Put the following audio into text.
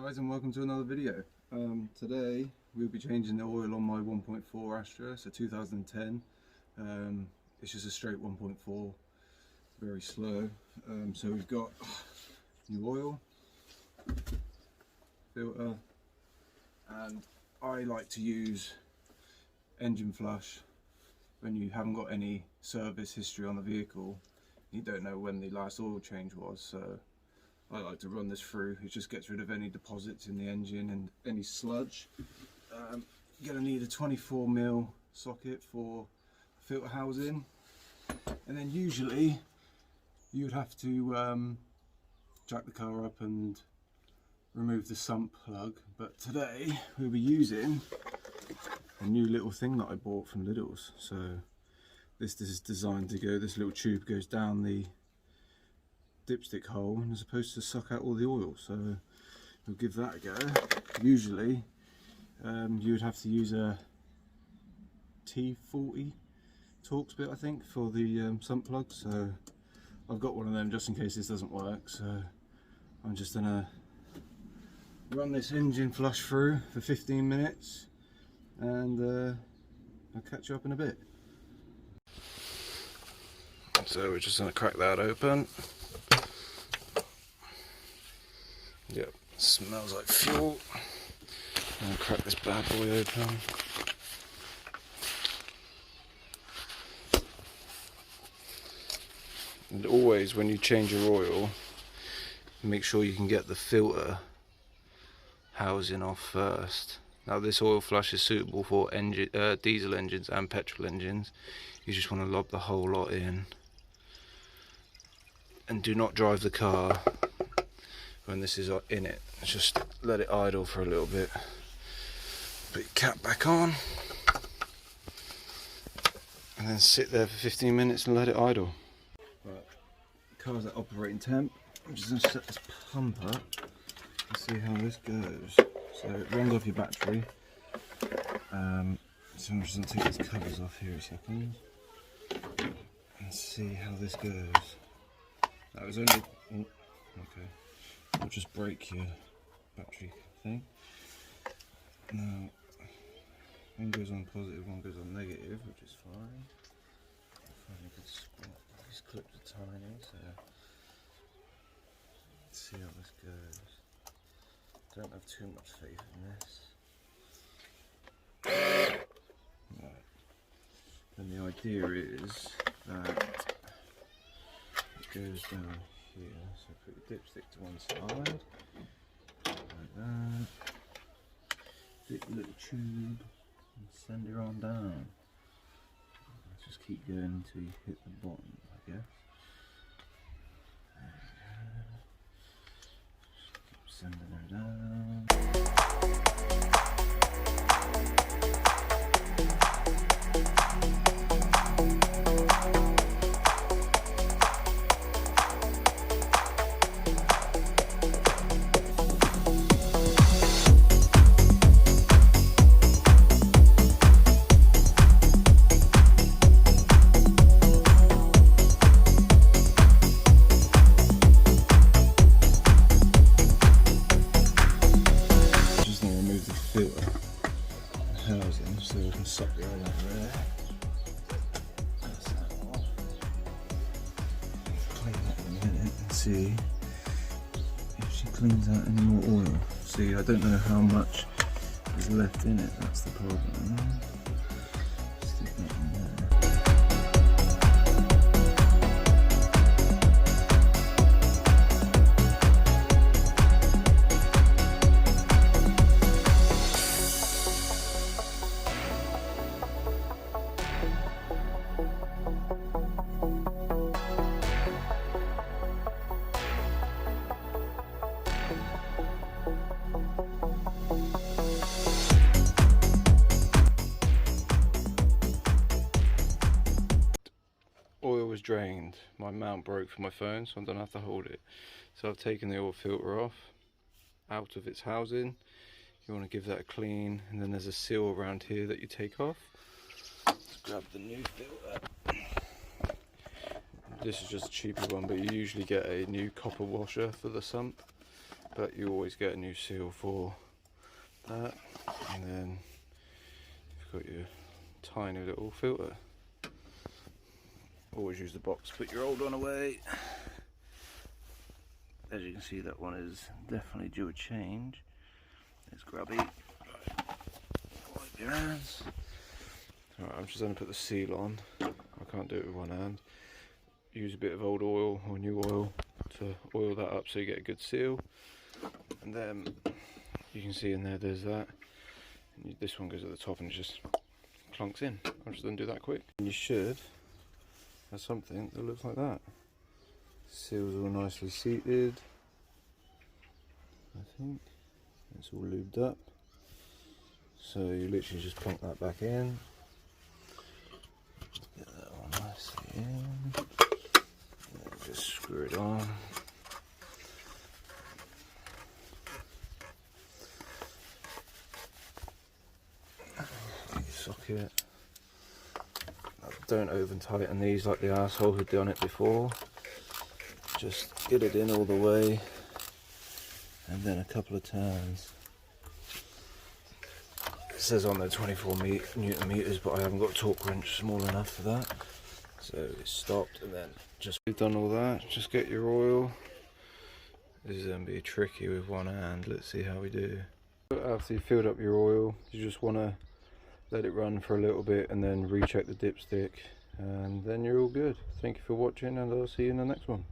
guys, and welcome to another video. Today we'll be changing the oil on my 1.4 Astra. It's a 2010. It's just a straight 1.4, very slow. So we've got new oil, filter, and I like to use engine flush when you haven't got any service history on the vehicle. You don't know when the last oil change was, so I like to run this through. It just gets rid of any deposits in the engine and any sludge. You're going to need a 24mm socket for filter housing, and then usually you would have to jack the car up and remove the sump plug, but today we'll be using a new little thing that I bought from Lidl's. So this is designed to go, this little tube goes down the dipstick hole and is supposed to suck out all the oil, so we'll give that a go. Usually you would have to use a T40 Torx bit, I think, for the sump plug, so I've got one of them just in case this doesn't work. So I'm just gonna run this engine flush through for 15 minutes and I'll catch you up in a bit. So we're just gonna crack that open. Yep, smells like fuel. I'm gonna crack this bad boy open. And always, when you change your oil, make sure you can get the filter housing off first. Now, this oil flush is suitable for diesel engines and petrol engines. You just want to lob the whole lot in, and do not drive the car when this is in it. Just let it idle for a little bit. Put your cap back on and then sit there for 15 minutes and let it idle. Right, the car's at operating temp. I'm just going to set this pump up and see how this goes. So it runs off your battery. So I'm just going to take these covers off here a second and see how this goes. That was only... Oh, okay. We'll just break your battery thing. Now, one goes on positive, one goes on negative, which is fine. Find a good spot. These clips are tiny, so let's see how this goes. Don't have too much faith in this. Right. And the idea is that it goes down here, so put your dipstick to one side, like that, stick your little tube and send it on down. Let's just keep going until you hit the bottom, I guess. Just keep sending her down. Housing, so we can suck the oil out of there. That's that off. Clean that in a minute and see if she cleans out any more oil. See, I don't know how much is left in it, that's the problem. Stick that in there. Oil was drained, my mount broke for my phone, so I don't have to hold it. So I've taken the oil filter off, out of its housing. You want to give that a clean, and then there's a seal around here that you take off. Let's grab the new filter. This is just a cheaper one, but you usually get a new copper washer for the sump. but you always get a new seal for that. And then you've got your tiny little filter. Always use the box, put your old one away. As you can see, that one is definitely due a change. It's grubby. Right. Wipe your hands. Right, I'm just going to put the seal on. I can't do it with one hand. Use a bit of old oil or new oil to oil that up so you get a good seal. And then you can see in there, there's that. And this one goes at the top and it just clunks in. I'm just going to do that quick. And you should have something that looks like that. Seal's all nicely seated. I think it's all lubed up. So you literally just plonk that back in. Get that one nicely in. And then just screw it on. Get your socket. Now, don't over tighten these like the arsehole who'd done it before. Just get it in all the way, and then a couple of turns. It says on there 24 Newton meters, but I haven't got a torque wrench small enough for that. So it's stopped, and then just we've done all that. Just get your oil. This is going to be tricky with one hand. Let's see how we do. After you filled up your oil, you just want to let it run for a little bit, and then recheck the dipstick, and then you're all good. Thank you for watching, and I'll see you in the next one.